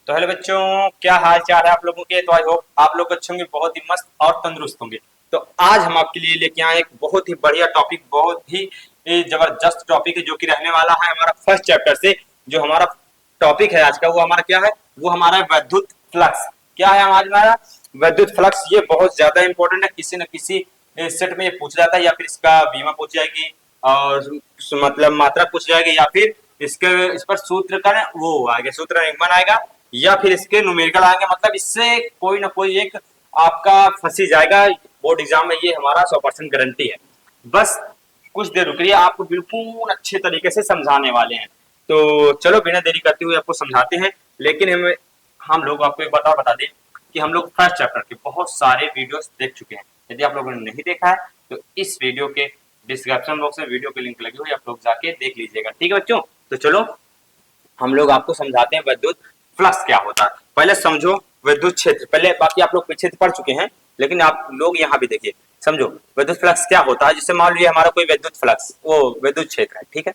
तो हेलो बच्चों, क्या हाल चाल है आप लोगों के। तो आई होप आप लोग अच्छे होंगे, बहुत ही मस्त और तंदुरुस्त होंगे। तो आज हम आपके लिए लेके आए एक बहुत ही बढ़िया टॉपिक, बहुत ही जबरदस्त टॉपिक है जो कि रहने वाला है हमारा फर्स्ट चैप्टर से। जो हमारा टॉपिक है आज का, वो हमारा क्या है, वो हमारा विद्युत फ्लक्स। क्या है आज हमारा विद्युत फ्लक्स। ये बहुत ज्यादा इंपॉर्टेंट है, किसी न किसी सेट में ये पूछ जाता है, या फिर इसका बीमा पूछ जाएगी और मतलब मात्रा पूछ जाएगी, या फिर इसके इस पर सूत्र का वो आएगा, सूत्र निगमन आएगा, या फिर इसके न्यूमेरिकल आएंगे। मतलब इससे कोई ना कोई एक आपका फंसी जाएगा बोर्ड एग्जाम में, ये हमारा 100% गारंटी है। बस कुछ देर रुकिए, आपको बिल्कुल अच्छे तरीके से समझाने वाले हैं। तो चलो बिना देरी करते हुए आपको समझाते हैं। लेकिन हम लोग आपको एक बात बता दें कि हम लोग फर्स्ट चैप्टर के बहुत सारे वीडियोस देख चुके हैं। यदि आप लोगों ने नहीं देखा है तो इस वीडियो के डिस्क्रिप्शन बॉक्स में वीडियो की लिंक लगी हुई है, आप लोग जाके देख लीजिएगा। ठीक है बच्चों, तो चलो हम लोग आपको समझाते हैं विद्युत फ्लक्स क्या होता है। पहले समझो विद्युत क्षेत्र, पहले बाकी आप लोग पीछे पढ़ चुके हैं, लेकिन आप लोग यहाँ भी देखिए, समझो विद्युत फ्लक्स क्या होता है। जैसे मान लीजिए हमारा कोई विद्युत फ्लक्स, वो विद्युत क्षेत्र है, ठीक है।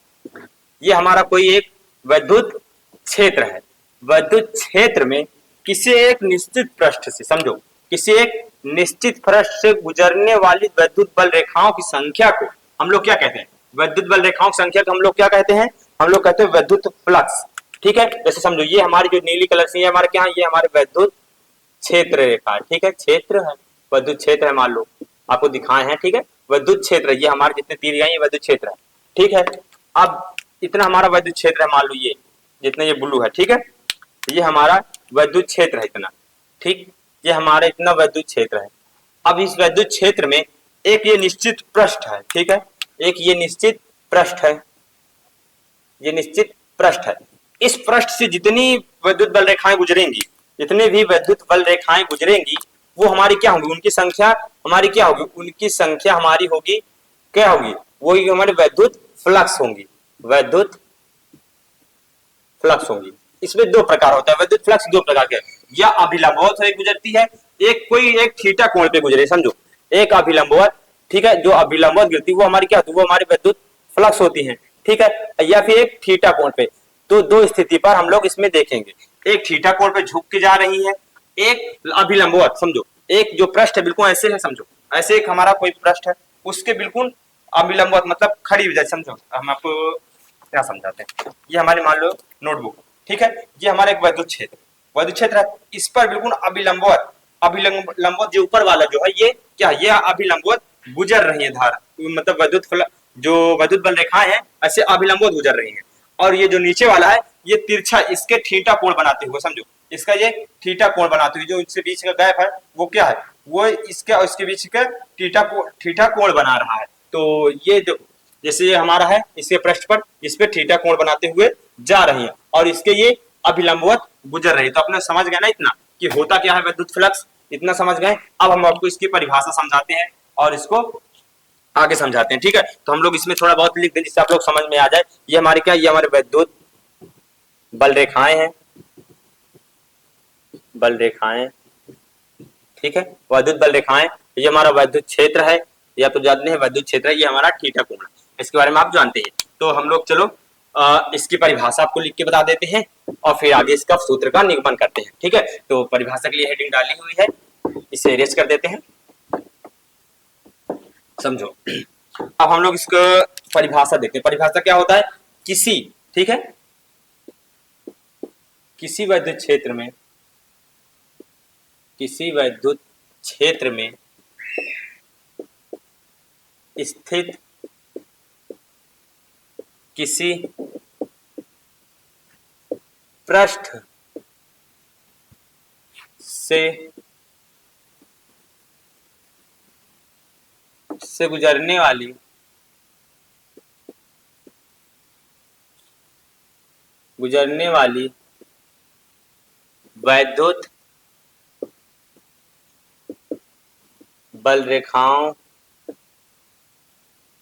ये हमारा कोई एक विद्युत क्षेत्र है। विद्युत क्षेत्र में किसी एक निश्चित पृष्ठ से, समझो किसी एक निश्चित पृष्ठ से गुजरने वाली विद्युत बल रेखाओं की संख्या को हम लोग क्या कहते हैं, विद्युत बल रेखाओं की संख्या को हम लोग क्या कहते हैं, हम लोग कहते हैं विद्युत फ्लक्स। ठीक है, जैसे समझो ये हमारी जो नीली कलर से, ये हमारे क्या है, ये हमारे विद्युत क्षेत्र रेखा है। ठीक है, क्षेत्र है, विद्युत क्षेत्र है, मान लो आपको दिखाए हैं। ठीक है, विद्युत क्षेत्र, ये हमारे जितने तीर गए ये विद्युत क्षेत्र है। ठीक है, अब इतना हमारा विद्युत क्षेत्र है, मान लो ये जितने ये ब्लू है, ठीक है, ये हमारा विद्युत क्षेत्र है इतना। ठीक, ये हमारा इतना विद्युत क्षेत्र है। अब इस विद्युत क्षेत्र में एक ये निश्चित पृष्ठ है, ठीक है, एक ये निश्चित पृष्ठ है, ये निश्चित पृष्ठ है। इस पृष्ठ से जितनी विद्युत बल रेखाएं गुजरेंगी, जितने भी विद्युत बल रेखाएं गुजरेंगी, वो हमारी क्या होगी, उनकी संख्या हमारी क्या होगी, उनकी संख्या हमारी होगी क्या होगी, वो हमारी विद्युत फ्लक्स होंगी, विद्युत फ्लक्स होंगी। इसमें दो प्रकार होता है विद्युत फ्लक्स, दो प्रकार के, या अभिलंबवत से गुजरती है, एक कोई एक थीटा कोण पे गुजरे, समझो एक अभिलंबवत, ठीक है, जो अभिलंबवत गिरती है वो हमारी क्या होती है, वो हमारी विद्युत फ्लक्स होती है। ठीक है, या फिर एक थीटा कोण पे। तो दो स्थिति पर हम लोग इसमें देखेंगे, एक थीटा कोण पे झुक के जा रही है, एक अभिलंबवत, समझो एक जो पृष्ठ है बिल्कुल ऐसे है, समझो ऐसे एक हमारा कोई पृष्ठ है, उसके बिल्कुल अभिलंबवत मतलब खड़ी हो जाए। समझो हम आपको क्या समझाते हैं, ये हमारी मान लो नोटबुक, ठीक है, ये हमारा एक विद्युत क्षेत्र, विद्युत क्षेत्र है, इस पर बिल्कुल अभिलंबवत, अभिलंबवत जो ऊपर वाला जो है ये क्या है, ये अभिलंबवत गुजर रही है धारा, मतलब विद्युत जो विद्युत बल रेखाएं हैं ऐसे अभिलंबवत गुजर रही हैं। और ये जो नीचे वाला है ये तिरछा, इसके थीटा कोण बनाते हुए, समझो इसका ये थीटा कोण बनाते हुए, जो इसके बीच का गैप है वो क्या है, वो इसके और इसके बीच का थीटा कोण बना रहा है। तो ये जो जैसे ये हमारा है, इसके पृष्ठ पर इस पे थीटा कोण बनाते हुए जा रही है और इसके ये अभिलंबवत गुजर रही है। तो अपने समझ गए ना इतना कि होता क्या है विद्युत फ्लक्स, इतना समझ गए। अब हम आपको इसकी परिभाषा समझाते हैं और इसको आगे समझाते हैं। ठीक है, तो हम लोग इसमें थोड़ा बहुत लिख दें जिससे आप लोग समझ में आ जाए। ये हमारी क्या, ये हमारे विद्युत बल रेखाएं हैं, बल रेखाएं, ठीक है, विद्युत बल रेखाएं, ये हमारा विद्युत क्षेत्र है, या तो जानते हैं विद्युत क्षेत्र है, ये हमारा थीटा कोण है, इसके बारे में आप जानते हैं। तो हम लोग चलो इसकी परिभाषा आपको लिख के बता देते हैं और फिर आगे इसका सूत्र का निगमन करते हैं। ठीक है, तो परिभाषा के लिए हेडिंग डाली हुई है, इसे इरेज कर देते हैं, समझो। अब हम लोग इसको परिभाषा देखते हैं। परिभाषा क्या होता है, किसी, ठीक है, किसी विद्युत क्षेत्र में, किसी विद्युत क्षेत्र में स्थित किसी पृष्ठ से गुजरने वाली विद्युत बल रेखाओं,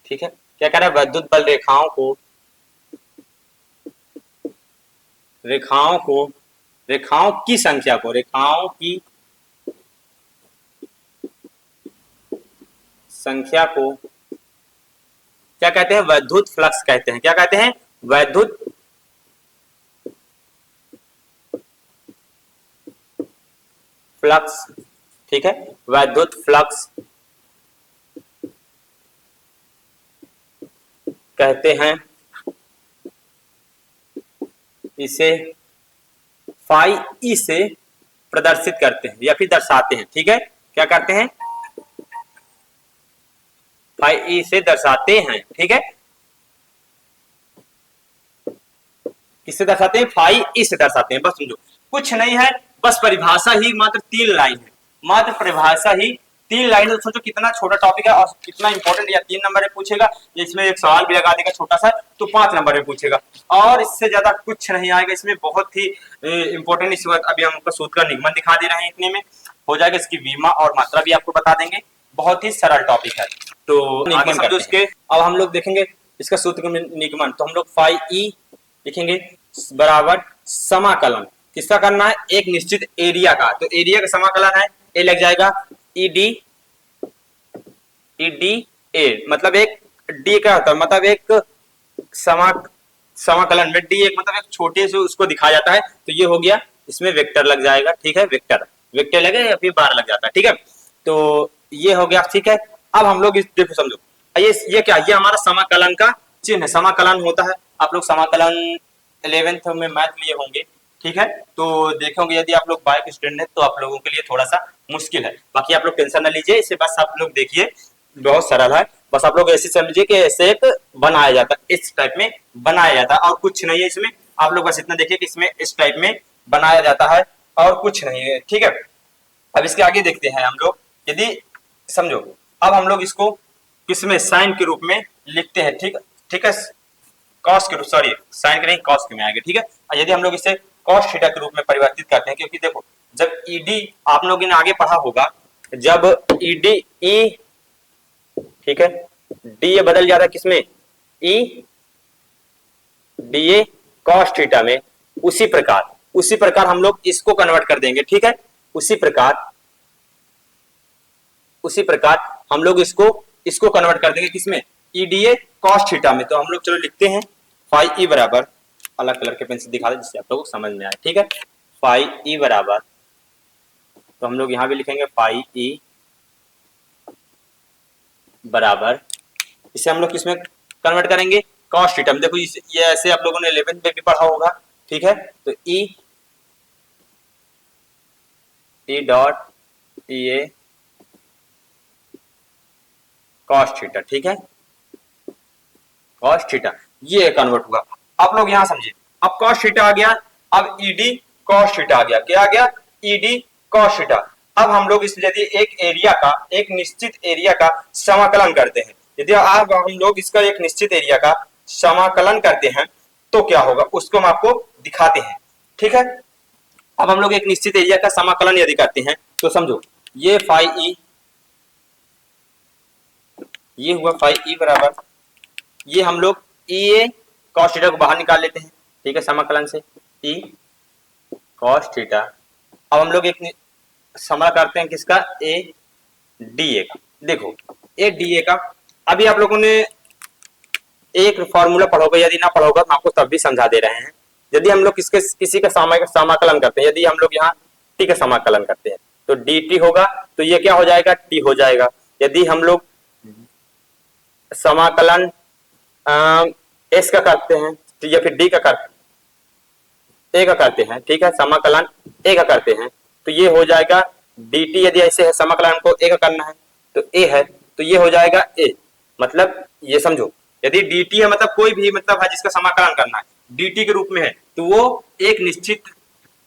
ठीक है, क्या कह रहा है, विद्युत बल रेखाओं की संख्या को, रेखाओं की संख्या को क्या कहते हैं, विद्युत फ्लक्स कहते हैं। क्या कहते हैं, विद्युत फ्लक्स, ठीक है, वैद्युत फ्लक्स कहते हैं। इसे फाई ई से प्रदर्शित करते हैं या फिर दर्शाते हैं, ठीक है, क्या करते हैं, फाई ई से दर्शाते हैं, ठीक है, किससे दर्शाते हैं, फाई ई से दर्शाते हैं। बस समझो, कुछ नहीं है, बस परिभाषा ही मात्र 3 लाइन है, मात्र परिभाषा ही 3 लाइन है। तो सोचो कितना छोटा टॉपिक है और कितना इंपॉर्टेंट, या 3 नंबर में पूछेगा, इसमें एक सवाल भी लगा देगा छोटा सा, तो 5 नंबर में पूछेगा, और इससे ज्यादा कुछ नहीं आएगा। इसमें बहुत ही इंपॉर्टेंट, इस वक्त अभी हम आपको सूत्र का निगमन दिखा दे रहे हैं, इतने में हो जाएगा। इसकी विमा और मात्रा भी आपको बता देंगे, बहुत ही सरल टॉपिक है। तो आगे समझो इसके, अब हम लोग देखेंगे इसका सूत्र निगमन। तो हम लोग फाई ई लिखेंगे बराबर समाकलन, किसका करना है, एक निश्चित एरिया का। तो एरिया का समाकलन है, ए लग जाएगा ईडी, ईडी ए, मतलब एक डी का होता है, मतलब एक समाकलन में डी एक मतलब एक छोटे से उसको दिखाया जाता है। तो ये हो गया, इसमें वेक्टर लग जाएगा, ठीक है, वेक्टर वेक्टर लगे या फिर बार लग जाता है, ठीक है। तो ये हो गया, ठीक है। अब हम लोग इस देखो समझो, ये क्या, ये हमारा समाकलन का चिन्ह है, समाकलन होता है। आप लोग समाकलन 11th में मैथ लिए होंगे, ठीक है, तो देखोगे, यदि आप लोग बाइक स्टूडेंट है तो आप लोगों के लिए थोड़ा सा मुश्किल है। बाकी आप लोग टेंशन ना लीजिए, इसे बस आप लोग देखिए, बहुत सरल है। बस आप लोग ऐसे समझिए कि ऐसे एक बनाया जाता है, इस टाइप में बनाया जाता है, और कुछ नहीं है इसमें। आप लोग बस इतना देखिए कि इसमें इस टाइप में बनाया जाता है और कुछ नहीं है, ठीक है। अब इसके आगे देखते हैं हम लोग, यदि समझो, अब हम लोग इसको किसमें, साइन के रूप में लिखते हैं, ठीक ठीक है, कॉस के रूप, सॉरी साइन के नहीं, कॉस के में आएगा, ठीक है। और यदि हम लोग इसे कॉस थीटा के रूप में परिवर्तित करते हैं, क्योंकि देखो जब ईडी आप लोगों ने आगे पढ़ा होगा, जब ईडी ई, ठीक है, डी ए बदल जाता है किसमें, E D A cos theta में, उसी प्रकार हम लोग इसको कन्वर्ट कर देंगे, ठीक है, उसी प्रकार हम लोग इसको कन्वर्ट कर देंगे किसमें, ईडीए कॉस थीटा में। तो हम लोग चलो लिखते हैं फाई ई बराबर, अलग कलर के पेन से दिखा दे जिससे आप लोगों को समझ में आए, ठीक है। फाई ई बराबर, तो हम लोग यहां भी लिखेंगे फाई ई बराबर, इसे हम लोग किसमें कन्वर्ट करेंगे, कॉस थीटा में। देखो ये ऐसे आप लोगों ने 11th में भी पढ़ा होगा, ठीक है। तो ई डॉट ई ए कॉस थीटा, ठीक है, कॉस थीटा, ये कन्वर्ट हुआ। आप लोग यहां समझिए, अब कॉस थीटा आ गया, अब ईडी कॉस थीटा आ गया, क्या आ गया, ईडी कॉस थीटा। अब हम लोग इस यदि एक एरिया का, एक निश्चित एरिया का समाकलन करते हैं, यदि अब हम लोग इसका एक निश्चित एरिया का समाकलन करते हैं तो क्या होगा, उसको हम आपको दिखाते हैं, ठीक है। अब हम लोग एक निश्चित एरिया का समाकलन यदि करते हैं तो समझो, ये फाई ई, ये हुआ फाई ई बराबर, ये हम लोग ई ए कॉस थीटा को बाहर निकाल लेते हैं, ठीक है, समाकलन से ई कॉस थीटा। अब हम लोग एक समरा करते हैं किसका, ए डी ए का। देखो ए डी ए का, अभी आप लोगों ने एक फॉर्मूला पढ़ोगे, यदि ना पढ़ोगे तो आपको तब भी समझा दे रहे हैं। यदि हम लोग किसी का समाकलन करते हैं, यदि हम लोग यहाँ टी का समाकलन करते हैं तो डी टी होगा, तो ये क्या हो जाएगा, टी हो जाएगा। यदि हम लोग समाकलन एस का करते हैं या फिर डी का करते, ए का करते हैं, ठीक है, समाकलन ए का करते हैं तो ये हो जाएगा डी टी। यदि ऐसे है समाकलन को ए का करना है तो ए है, तो ये हो जाएगा ए। मतलब ये समझो, यदि डी टी है मतलब कोई भी मतलब है जिसका समाकलन करना है डी टी के रूप में है, तो वो एक निश्चित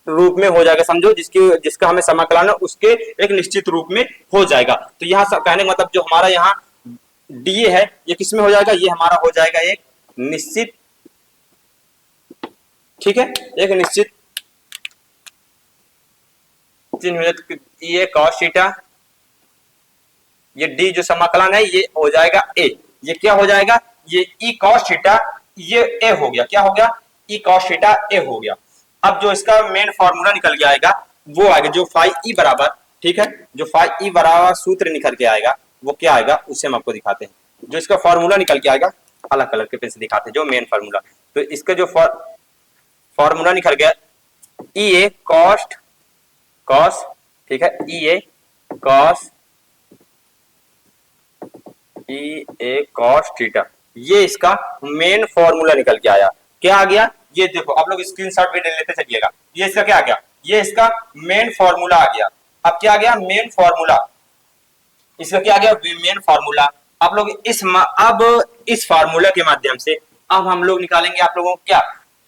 रूप में हो जाएगा, समझो, जिसका हमें समाकलन है उसके एक निश्चित रूप में हो जाएगा। तो यहाँ कहने का मतलब जो हमारा यहाँ डी है ये किस में हो जाएगा, ये हमारा हो जाएगा एक निश्चित, ठीक है, एक निश्चित चिन्ह, ये कॉस थीटा, ये डी जो समाकलन है ये हो जाएगा ए, ये क्या हो जाएगा, ये ई कॉस थीटा, ये ए हो गया, क्या हो गया, ई कॉस थीटा ए हो गया। अब जो इसका मेन फॉर्मूला निकल के आएगा वो आएगा जो फाई ई बराबर, ठीक है, जो फाई ई बराबर सूत्र निकल के आएगा वो क्या आएगा, उसे हम आपको दिखाते हैं। जो इसका फॉर्मूला निकल के आएगा, अलग कलर के पेन से दिखाते हैं जो मेन फॉर्मूला। तो इसका जो फॉर्मूला निकल गया, ई ए कॉस ठीक है, ई ए कॉस थीटा, ये इसका मेन फॉर्मूला निकल के आया। क्या आ गया, ये देखो आप लोग स्क्रीनशॉट भी ले लेते चलिएगा, ये इसका क्या आ गया, ये इसका मेन फॉर्मूला आ गया। अब क्या आ गया, मेन फॉर्मूला, इसका क्या आ गया, मेन फॉर्मूला। आप लोग अब इस फार्मूला के माध्यम से अब हम लोग निकालेंगे आप लोगों को क्या,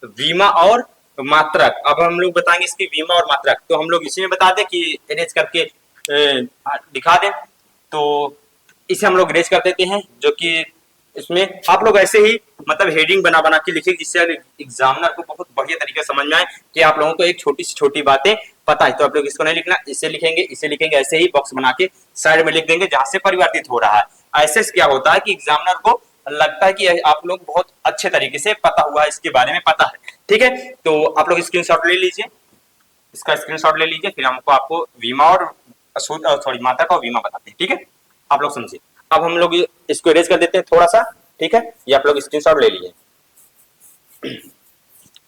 वीमा और मात्रक। अब हम लोग बताएंगे इसकी वीमा और मात्रक, तो हम लोग इसी में बता दें कि अरेंज करके दिखा दें, तो इसे हम लोग रेज कर देते हैं, जो कि इसमें आप लोग ऐसे ही मतलब हेडिंग बना बना के लिखेंगे, जिससे एग्जामिनर को बहुत बढ़िया तरीके से समझ में आए कि आप लोगों को एक छोटी से छोटी बातें पता है। तो आप लोग इसको नहीं लिखना, इसे लिखेंगे, ऐसे ही बॉक्स बना के साइड में लिख देंगे जहां से परिवर्तित हो रहा है। ऐसे क्या होता है कि एग्जामिनर को लगता है कि आप लोग बहुत अच्छे तरीके से पता हुआ है, इसके बारे में पता है। ठीक है, तो आप लोग स्क्रीनशॉट ले लीजिए, इसका स्क्रीनशॉट ले लीजिए, फिर हमको आपको वीमा और सॉरी मात्रक और वीमा बताते हैं। ठीक है, आप लोग समझिए। अब हम लोग इसको इरेज कर देते हैं थोड़ा सा। ठीक है, ये आप लोग स्क्रीनशॉट ले लीजिए।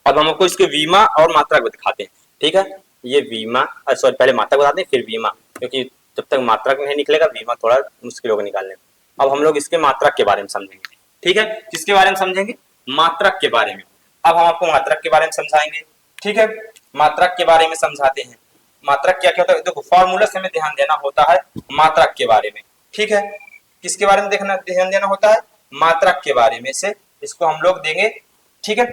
अब हम आपको इसके वीमा और मात्रक दिखाते हैं। ठीक है, ये वीमा सॉरी पहले मात्रक बताते हैं फिर वीमा, क्योंकि जब तक मात्रक नहीं निकलेगा वीमा थोड़ा मुश्किल होगा निकालने में। अब हम लोग इसके मात्रक के बारे में समझेंगे। ठीक है, किसके बारे में समझेंगे, मात्रक के बारे में। अब हम आपको मात्रक के बारे में समझाएंगे। ठीक है, मात्रक के बारे में समझाते हैं। मात्रक क्या क्या होता है, देखो फॉर्मूला से हमें ध्यान देना होता है मात्रक के बारे में। ठीक है, किसके बारे में ध्यान देना होता है, मात्रक के बारे में से इसको हम लोग देंगे। ठीक है,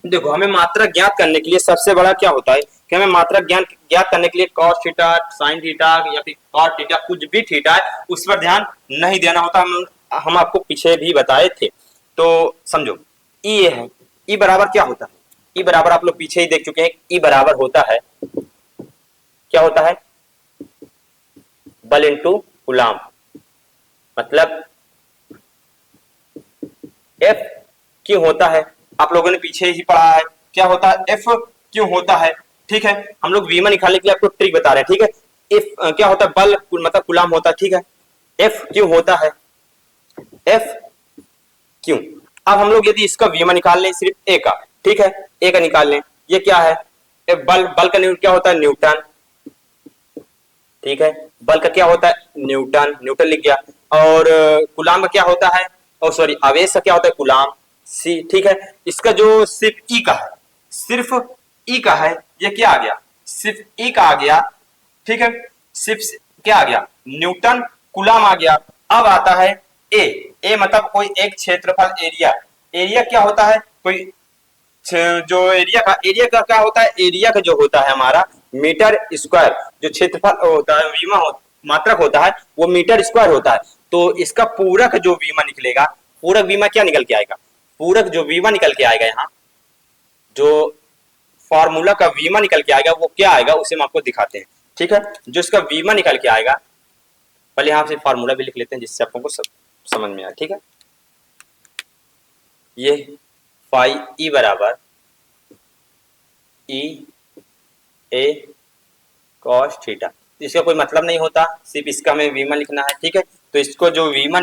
देखो हमें मात्रक ज्ञात करने के लिए सबसे बड़ा क्या होता है कि हमें मात्रक ज्ञात करने के लिए cos थीटा, sin थीटा या फिर cot थीटा, कुछ भी थीटा है उस पर ध्यान नहीं देना होता। हम आपको पीछे भी बताए थे, तो समझो ई है, ई बराबर क्या होता है, ई बराबर आप लोग पीछे ही देख चुके हैं। ई बराबर होता है, क्या होता है, बल इंटू कूलाम, मतलब एफ क्यों होता है, आप लोगों ने पीछे ही पढ़ा है क्या होता है, एफ क्यों होता है। ठीक है, हम लोग वीमा निकालने के लिए आपको ट्रिक बता रहे हैं। ठीक है, एफ क्या होता है, बल मतलब कूलाम होता है। ठीक है, एफ क्यों होता है, एफ क्यों। अब हम लोग यदि इसका वीमा निकाल लें सिर्फ ए का, ठीक है, ए का निकाल लें, ये क्या है, बल का न्यूटन क्या होता है, न्यूटन। ठीक है, बल का क्या होता है, न्यूटन, न्यूटन लिख गया। और कूलाम का क्या होता है, और सॉरी आवेश का क्या होता है, कूलाम सी। ठीक है, इसका जो सिर्फ ई का है, सिर्फ ई का है, ये क्या आ गया, सिर्फ ई का आ गया। ठीक है, सिर्फ क्या आ गया, न्यूटन कूलाम आ गया। अब आता है ए, ए मतलब कोई एक क्षेत्रफल, एरिया। एरिया क्या होता है, कोई जो एरिया का क्या होता है, एरिया का जो होता है हमारा मीटर स्क्वायर, जो क्षेत्रफल होता है वीमा मात्रक होता है वो मीटर स्क्वायर होता है। तो इसका पूरक जो वीमा निकलेगा, पूरक वीमा क्या निकल के आएगा, पूरक जो वीमा निकल के आएगा, यहाँ जो फॉर्मूला का वीमा निकल के आएगा वो क्या आएगा, उसे हम आपको दिखाते हैं। ठीक है, जो इसका वीमा निकल के आएगा, पहले यहाँ से फॉर्मूला भी लिख लेते हैं जिससे आपको समझ में आए। ठीक है, ये फाई ई बराबर ई ए कॉस थीटा, इसका कोई मतलब नहीं होता, सिर्फ इसका हमें वीमा लिखना है। ठीक है, तो इसको जो वीमा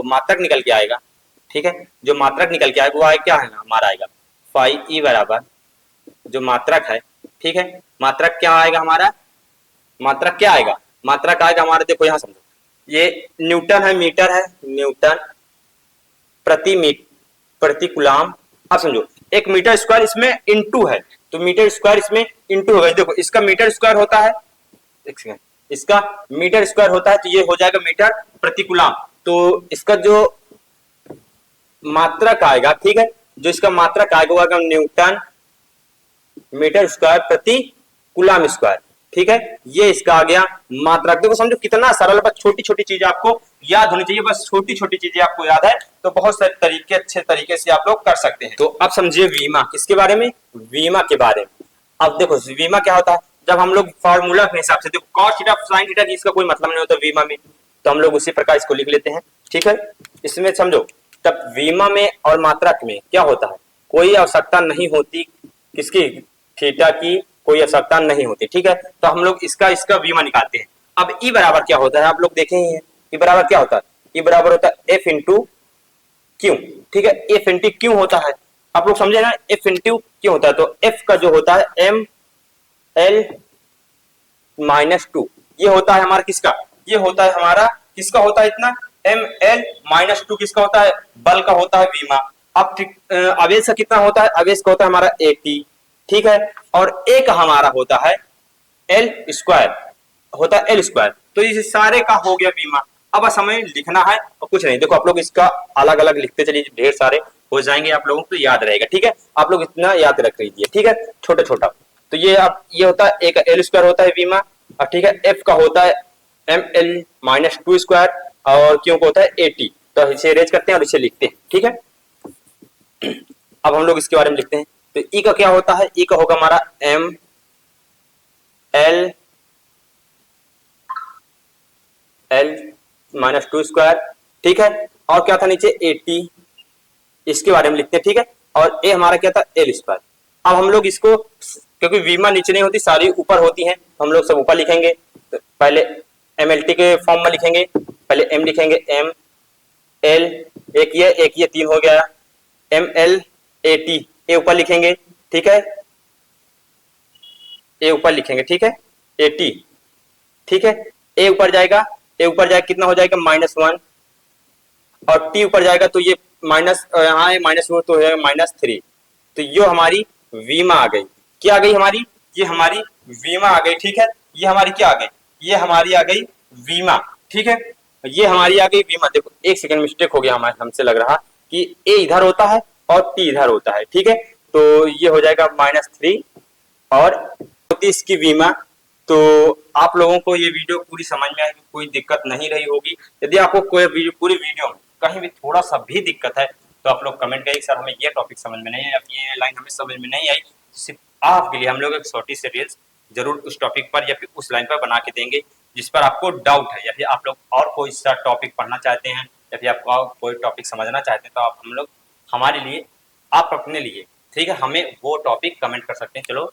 मात्रक निकल के आएगा, ठीक है, जो मात्रक निकल के आएगा वो आए क्या है हमारा, आएगा फाई ई बराबर जो मात्रक है। ठीक है, मात्रक क्या आएगा हमारा, मात्रक क्या आएगा, मात्रक आएगा हमारा, देखो यहाँ समझो, ये न्यूटन है, मीटर है, न्यूटन प्रति कूलाम। अब समझो एक मीटर स्क्वायर इसमें इंटू है, तो मीटर स्क्वायर इसमें इंटू होगा। देखो इसका मीटर स्क्वायर होता है, एक सेकंड, इसका मीटर स्क्वायर होता है, तो ये हो जाएगा मीटर प्रति कूलाम। तो इसका जो मात्रक आएगा, ठीक है, जो इसका मात्रक आएगा वो आएगा न्यूटन मीटर स्क्वायर प्रति कूलाम स्क्वायर। ठीक है, ये इसका आ गया मात्रक। देखो समझो कितना सरल, बस छोटी छोटी चीजें आपको याद होनी चाहिए, बस छोटी छोटी चीजें आपको याद है तो बहुत सारे तरीके अच्छे तरीके से आप लोग कर सकते हैं। तो अब समझिए वीमा किसके बारे में, वीमा के बारे में। अब देखो वीमा क्या होता है, जब हम लोग फॉर्मूला के हिसाब से, देखो कॉस थीटा साइन थीटा की इसका कोई मतलब नहीं होता वीमा में, तो हम लोग उसी प्रकार इसको लिख लेते हैं। ठीक है, इसमें समझो तब वीमा में और मात्रक में क्या होता है, कोई आवश्यकता नहीं होती, किसकी, थीटा की कोई आवश्यकता नहीं होती। ठीक है, तो हम लोग इसका वीमा निकालते हैं। अब ई बराबर क्या होता है, आप लोग देखे ही हैं, ई बराबर क्या होता है, ई बराबर होता है एफ इंटू क्यू। ठीक है, एफ इंटू क्यू होता है, आप लोग समझे ना, एफ इंटू क्यू होता है। तो एफ का जो होता है एम एल -2। ये होता है हमारा किसका, ये होता है हमारा किसका होता है इतना, Ml-2 किसका होता है, बल का होता है विमा। अब आवेश का कितना होता है, आवेश का होता है हमारा At, ठीक है, और एक हमारा होता है L स्क्वायर, होता है L स्क्वायर। तो इस सारे का हो गया बीमा। अब बस हमें लिखना है और कुछ नहीं, देखो आप लोग इसका अलग अलग लिखते चलिए, ढेर सारे हो जाएंगे, आप लोगों को तो याद रहेगा, ठीक है, आप लोग इतना याद रख लीजिए, ठीक है, छोटा छोटा। तो ये अब ये होता है एक L स्क्वायर होता है बीमा, और ठीक है, F का होता है Ml-2 स्क्वायर, और क्यों का होता है At। तो इसे अरेंज करते हैं और इसे लिखते हैं, ठीक है। अब हम लोग इसके बारे में लिखते हैं। तो E का क्या होता है, E का होगा हमारा L-2 स्क्वायर, ठीक है, और क्या था नीचे At, इसके बारे में लिखते हैं, ठीक है, और ए हमारा क्या था L स्क्वायर। अब हम लोग इसको, क्योंकि वीमा नीचे नहीं होती, सारी ऊपर होती हैं, हम लोग सब ऊपर लिखेंगे। तो पहले MLT के फॉर्म में लिखेंगे, पहले M लिखेंगे, ML, एक ये 3 हो गया, ML-At, ए ऊपर लिखेंगे, ठीक है, ए ऊपर लिखेंगे, ठीक है, At, ठीक है, ए ऊपर जाएगा, ए ऊपर जाएगा कितना हो जाएगा -1, और टी ऊपर जाएगा तो ये माइनस, यहाँ है -4 तो है -3। तो ये हमारी वीमा आ गई, क्या आ गई हमारी, ये हमारी वीमा आ गई, ठीक है, ये हमारी क्या आ गई, ये हमारी आ गई वीमा, ठीक है, ये हमारी आ गई वीमा। देखो एक सेकंड मिस्टेक हो गया हमारे, हमसे लग रहा कि ए इधर होता है और टी इधर होता है, ठीक है, तो ये हो जाएगा -3 और होती इसकी वीमा। तो आप लोगों को ये वीडियो पूरी समझ में आएगी, कोई दिक्कत नहीं रही होगी। यदि आपको कोई पूरी वीडियो में कहीं भी थोड़ा सा भी दिक्कत है तो आप लोग कमेंट करिए, सर हमें ये टॉपिक समझ में नहीं आया, ये लाइन हमें समझ में नहीं आई। सिर्फ आपके लिए हम लोग एक छोटी सी रील्स जरूर उस टॉपिक पर या फिर उस लाइन पर बना के देंगे जिस पर आपको डाउट है, या फिर आप लोग और कोई सा टॉपिक पढ़ना चाहते हैं, या फिर आप और कोई टॉपिक समझना चाहते हैं, तो आप हम लोग हमारे लिए, आप अपने लिए, ठीक है, हमें वो टॉपिक कमेंट कर सकते हैं। चलो